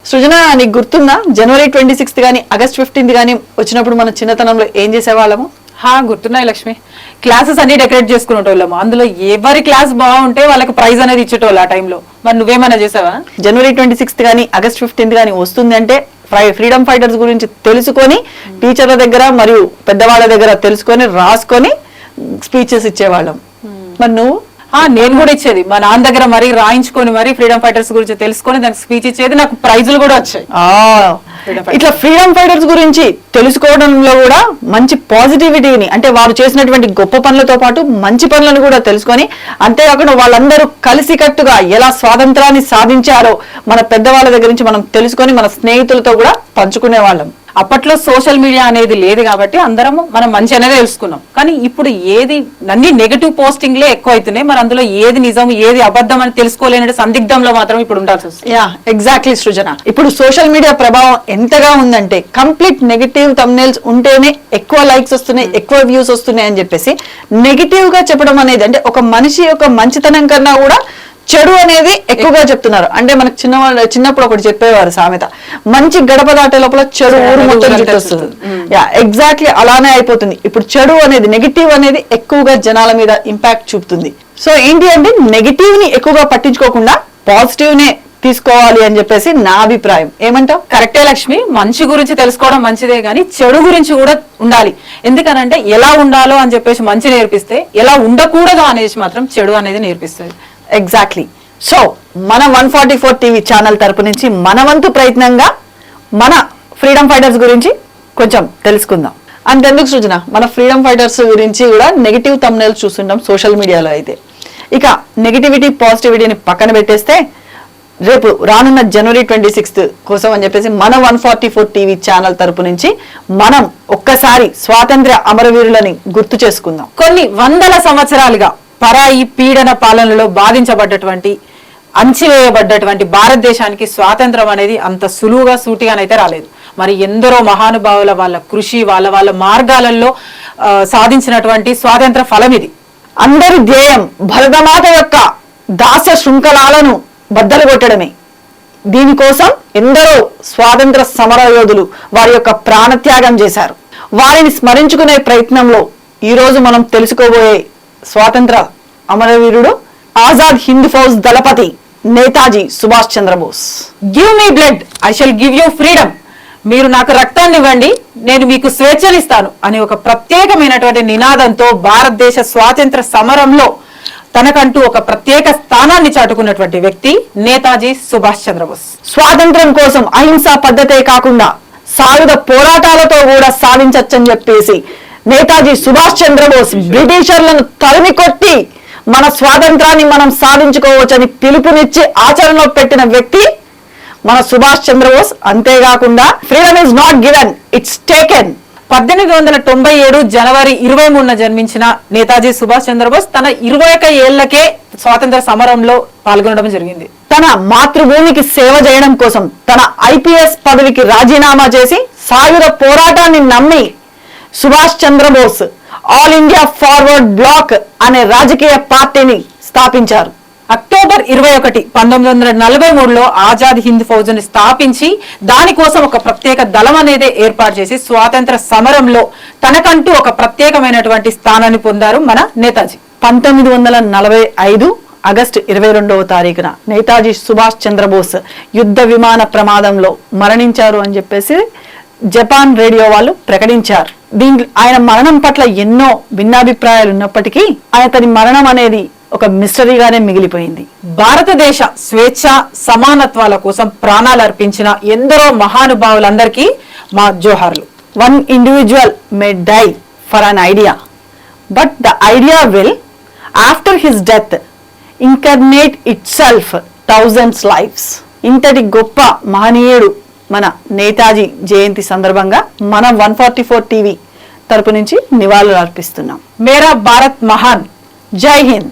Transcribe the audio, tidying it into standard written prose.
సృజన, నీకు గుర్తుందా జనవరి 26 కానీ ఆగస్ట్ 15 కానీ వచ్చినప్పుడు మన చిన్నతనంలో ఏం చేసేవాళ్ళము? గుర్తున్నాయి లక్ష్మి. క్లాసెస్ అన్ని డెకరేట్ చేసుకునేటోళ్ళము. అందులో ఎవరి క్లాస్ బాగుంటే వాళ్ళకి ప్రైజ్ అనేది ఇచ్చేటోళ్ళు ఆ టైంలో. మరి నువ్వేమైనా చేసావా? జనవరి 26 కానీ ఆగస్ట్ 15 కానీ వస్తుంది అంటే ఫ్రీడమ్ ఫైటర్స్ గురించి తెలుసుకొని టీచర్ల దగ్గర మరియు పెద్దవాళ్ళ దగ్గర తెలుసుకొని రాసుకొని స్పీచెస్ ఇచ్చేవాళ్ళం. మరి నువ్వు? నేను కూడా ఇచ్చేది. మా నాన్న దగ్గర మరీ రాయించుకొని మరీ ఫ్రీడమ్ ఫైటర్స్ గురించి తెలుసుకొని దానికి స్పీచ్ ఇచ్చేది. నాకు ప్రైజులు కూడా వచ్చాయి. ఇట్లా ఫ్రీడమ్ ఫైటర్స్ గురించి తెలుసుకోవడంలో కూడా మంచి పాజిటివిటీని, అంటే వారు చేసినటువంటి గొప్ప పనులతో పాటు మంచి పనులను కూడా తెలుసుకొని, అంతేకాకుండా వాళ్ళందరూ కలిసికట్టుగా ఎలా స్వాతంత్రాన్ని సాధించారో మన పెద్దవాళ్ళ దగ్గర నుంచి మనం తెలుసుకొని మన స్నేహితులతో కూడా పంచుకునే వాళ్ళం. అప్పట్లో సోషల్ మీడియా అనేది లేదు కాబట్టి అందరము మనం మంచి అనేది తెలుసుకున్నాం. కానీ ఇప్పుడు ఏది అన్ని నెగటివ్ పోస్టింగ్లే ఎక్కువ అవుతున్నాయి. మరి అందులో ఏది నిజం ఏది అబద్ధం అని తెలుసుకోలేని సందిగ్ధంలో మాత్రం ఇప్పుడు ఉండాల్సి వస్తుంది. ఎగ్జాక్ట్లీ సృజన. ఇప్పుడు సోషల్ మీడియా ప్రభావం ఎంతగా ఉందంటే కంప్లీట్ నెగటివ్ థంబ్నెయిల్స్ ఉంటేనే ఎక్కువ లైక్స్ వస్తున్నాయి, ఎక్కువ వ్యూస్ వస్తున్నాయి అని చెప్పేసి నెగటివ్ గా చెప్పడం అనేది, అంటే ఒక మనిషి యొక్క మంచితనం కన్నా కూడా చెడు అనేది ఎక్కువగా చెప్తున్నారు. అంటే మనకు చిన్నప్పుడు ఒకటి చెప్పేవారు సామెత, మంచి గడప దాటే లోపల చెడు ఊరు మొత్తం చుట్టొస్తుంది. ఎగ్జాక్ట్లీ అలానే అయిపోతుంది. ఇప్పుడు చెడు అనేది, నెగిటివ్ అనేది ఎక్కువగా జనాల మీద ఇంపాక్ట్ చూపుతుంది. సో ఏంటి అంటే నెగిటివ్ ని ఎక్కువగా పట్టించుకోకుండా పాజిటివ్ నే తీసుకోవాలి అని చెప్పేసి నా అభిప్రాయం. ఏమంటావు? కరెక్టే లక్ష్మి. మంచి గురించి తెలుసుకోవడం మంచిదే, కానీ చెడు గురించి కూడా ఉండాలి. ఎందుకనంటే ఎలా ఉండాలో అని చెప్పేసి మంచి నేర్పిస్తే, ఎలా ఉండకూడదు అనేసి మాత్రం చెడు అనేది నేర్పిస్తుంది. ఎగ్జాక్ట్లీ. సో మన 144 టీవీ ఛానల్ తరపు నుంచి మన వంతు ప్రయత్నంగా మన ఫ్రీడమ్ ఫైటర్స్ గురించి కొంచెం తెలుసుకుందాం. అంతెందుకు సృజన, మన ఫ్రీడమ్ ఫైటర్స్ గురించి కూడా నెగిటివ్ థంబ్నెయిల్స్ చూస్తుంటాం సోషల్ మీడియాలో. అయితే ఇక నెగిటివిటీ పాజిటివిటీని పక్కన పెట్టేస్తే, రేపు రానున్న జనవరి 26 కోసం అని చెప్పేసి మన 144 టీవీ ఛానల్ తరపు నుంచి మనం ఒక్కసారి స్వాతంత్ర్య అమరవీరులని గుర్తు చేసుకుందాం. కొన్ని వందల సంవత్సరాలుగా పరాయి పీడన పాలనలో బాధించబడ్డటువంటి, అణచివేయబడ్డటువంటి భారతదేశానికి స్వాతంత్రం అనేది అంత సులువుగా సూటిగానైతే రాలేదు. మరి ఎందరో మహానుభావుల వాళ్ళ కృషి, వాళ్ళ మార్గాలలో సాధించినటువంటి స్వాతంత్ర ఫలం ఇది. అందరి ధ్యేయం భరతమాత యొక్క దాస శృంఖలాలను బద్దలు కొట్టడమే. దీనికోసం ఎందరో స్వాతంత్ర సమర యోధులు వారి యొక్క ప్రాణత్యాగం చేశారు. వారిని స్మరించుకునే ప్రయత్నంలో ఈ రోజు మనం తెలుసుకోబోయే స్వాతంత్ర అమరవీరుడు ఆజాద్ హింద్ ఫౌజ్ దళపతి Netaji Subhash Chandra Bose. Give me blood, I shall give you freedom. మీరు నాకు రక్తాన్ని ఇవ్వండి, నేను మీకు స్వేచ్ఛనిస్తాను అనే ఒక ప్రత్యేకమైనటువంటి నినాదంతో భారతదేశ స్వాతంత్ర సమరంలో తనకంటూ ఒక ప్రత్యేక స్థానాన్ని చాటుకున్నటువంటి వ్యక్తి నేతాజీ సుభాష్ చంద్రబోస్. స్వాతంత్రం కోసం అహింసా పద్ధతే కాకుండా సాయుధ పోరాటాలతో కూడా సాధించచ్చని చెప్పేసి నేతాజీ సుభాష్ చంద్రబోస్ బ్రిటిషర్లను తరిమి కొట్టి మన స్వాతంత్రాన్ని మనం సాధించుకోవచ్చని పిలుపునిచ్చి ఆచరణలో పెట్టిన వ్యక్తి మన సుభాష్ చంద్రబోస్. అంతేకాకుండా freedom is not given, it's taken. 1897 జనవరి 23న జన్మించిన నేతాజీ సుభాష్ చంద్రబోస్ తన 21 ఏళ్లకే స్వాతంత్ర సమరంలో పాల్గొనడం జరిగింది. తన మాతృభూమికి సేవ చేయడం కోసం తన IPS పదవికి రాజీనామా చేసి సాయుధ పోరాటాన్ని నమ్మి Subhash Chandrabose all India forward bloc అనే రాజకీయ పార్టీని స్థాపించారు. అక్టోబర్ 21, 1943లో ఆజాద్ హింద్ ఫౌజ్ ని స్థాపించి దానికోసం ఒక ప్రత్యేక దళం అనేది ఏర్పాటు చేసి స్వాతంత్ర సమరంలో తనకంటూ ఒక ప్రత్యేకమైనటువంటి స్థానాన్ని పొందారు మన నేతాజీ. 1945 ఆగస్టు 22వ తారీఖున నేతాజీ సుభాష్ చంద్రబోస్ యుద్ధ విమాన ప్రమాదంలో మరణించారు అని చెప్పేసి జపాన్ రేడియో వాళ్ళు ప్రకటించారు. ఆయన మరణం పట్ల ఎన్నో భిన్నాభిప్రాయాలు ఉన్నప్పటికీ అతని మరణం అనేది ఒక మిస్టరీగానే మిగిలిపోయింది. భారతదేశ స్వేచ్ఛ సమానత్వాల కోసం ప్రాణాలు అర్పించిన ఎందరో మహానుభావులందరికీ మా జోహార్లు. One individual may die for an idea, but the idea will after his death incarnate itself thousands lives. ఇంతటి గొప్ప మహనీయుడు మన నేతాజీ జయంతి సందర్భంగా మనం 144 టీవీ తరపు నుంచి నివాళులు అర్పిస్తున్నాం. మేరా భారత్ మహాన్. జై హింద్.